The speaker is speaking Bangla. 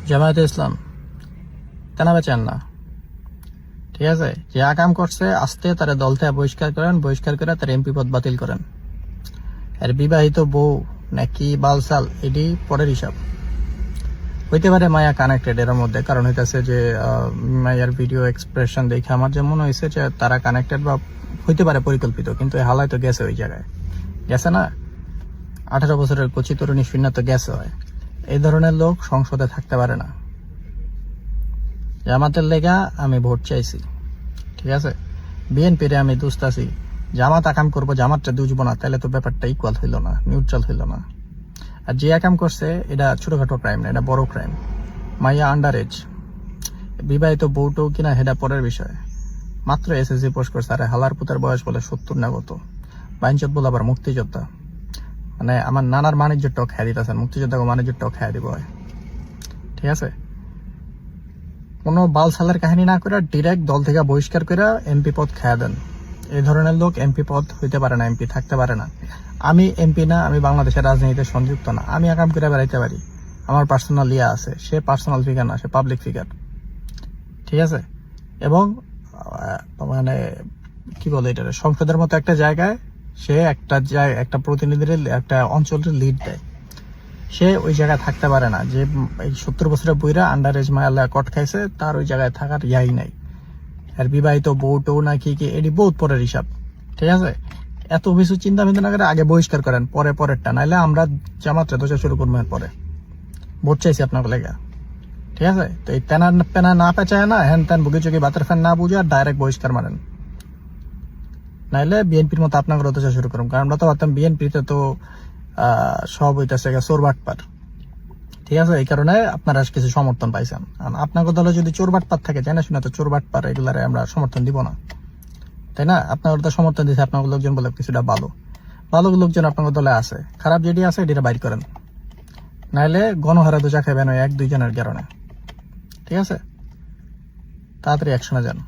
জামায়াতে ইসলাম তেনা বেচেন না, ঠিক আছে? যে আকাম করছে আস্তে তারা দল থেকে বহিষ্কার করেন, বহিষ্কার করে তার এমপি পদ বাতিল করেন। আর বিবাহিত বউ নাকি বালসাল এটি পরের হিসাব। হইতে পারে মায়া কানেক্টেড এর মধ্যে, কারণ হইতেছে যে মায়ার ভিডিও এক্সপ্রেশন দেখে আমার যে মনে হয়েছে যে তারা কানেক্টেড বা হইতে পারে পরিকল্পিত, কিন্তু হালাই তো গেছে, ওই জায়গায় গেছে না। 18 বছরের কচি তরুণী শূন্য তো গেছে হয়। এই ধরনের লোক সংসদে থাকতে পারে না। জামাতের লেগা আমি ভোট চাইছি, ঠিক আছে? বিএনপিরে আমি দুস্তাছি, জামাত আকাম করবো, জামাতটা দুজবো না, তাহলে তো ব্যাপারটা ইকুয়াল হইল না, নিউট্রাল হইল না। আর যে আকাম করছে এটা ছোটখাটো ক্রাইম না, এটা বড় ক্রাইম। মাইয়া আন্ডার এজ, বিবাহিত বউটও কিনা সেটা পরের বিষয়। মাত্র এসএসসি পোস্ট করছে, আরে হালার পুতার বয়স বলে 70 না কত। বাইনচত বলে আবার মুক্তিযোদ্ধা, মানে আমার নানার বাণিজ্যটাও খেয়ে দিতেছেন, মুক্তিযোদ্ধাকে বাণিজ্যটাও খেয়ে দিব, ঠিক আছে? কোনো বালসালের কাহিনী না করে ডিরেক্ট দল থেকে বহিষ্কার করে এমপি পদ খেয়ে দেন। এই ধরনের লোক এমপি পদ হইতে পারে না, এমপি থাকতে পারে না। আমি এমপি না, আমি বাংলাদেশের রাজনীতিতে সংযুক্ত না, আমি আকাম করে বেড়াইতে পারি, আমার পার্সোনাল ইয়া আছে। সে পার্সোনাল ফিগার না, সে পাবলিক ফিগার, ঠিক আছে? এবং মানে কি বলে এটা, সংসদের মতো একটা জায়গায় সে একটা প্রতিনিধির একটা অঞ্চলের লিড দেয়, সে ওই জায়গায় থাকতে পারে না। যে এই 70 বছরের বইরা আন্ডার এজ মায়ালা কট খাইছে, তার ওই জায়গায় থাকার ইয়াই নাই। আর বিবাহিত বউ টৌ না কি এটি বহুত পরের হিসাব, ঠিক আছে? এত কিছু চিন্তা ভাবনা না করে আগে বহিষ্কার করেন, পরেরটা, নাইলে আমরা জামাতটা দোষা শুরু করবো। এরপরে ভোট চাইছি আপনার লেগা, ঠিক আছে? তো এই পেনা না পেঁচায় না, হ্যান ত্যান বুকে চুকি বাতের ফ্যান না বুঝে আর ডাইরেক্ট বহিষ্কার মারেন, নাইলে বিএনপির মতো আপনার দোষা শুরু করুন। কারণ আমরা তো ভাবতাম বিএনপিতে তো সব হইতেছে চোর বাটপার, ঠিক আছে? এই কারণে আপনারা কিছু সমর্থন পাইছেন। আপনার দলে যদি চোর বাটপার থাকে, জানা শুনে তো চোর বাটপার এগুলারে আমরা সমর্থন দিব না, তাই না? আপনার তো সমর্থন দিচ্ছে আপনার লোকজন বলে কিছুটা ভালো লোকজন আপনার দলে আছে, খারাপ যেটি আছে এটিরা বাইর করেন, নাইলে গণহারা দোষা খাবেন ওই 1-2 জনের কারণে, ঠিক আছে? তাড়াতাড়ি অ্যাকশনে যান।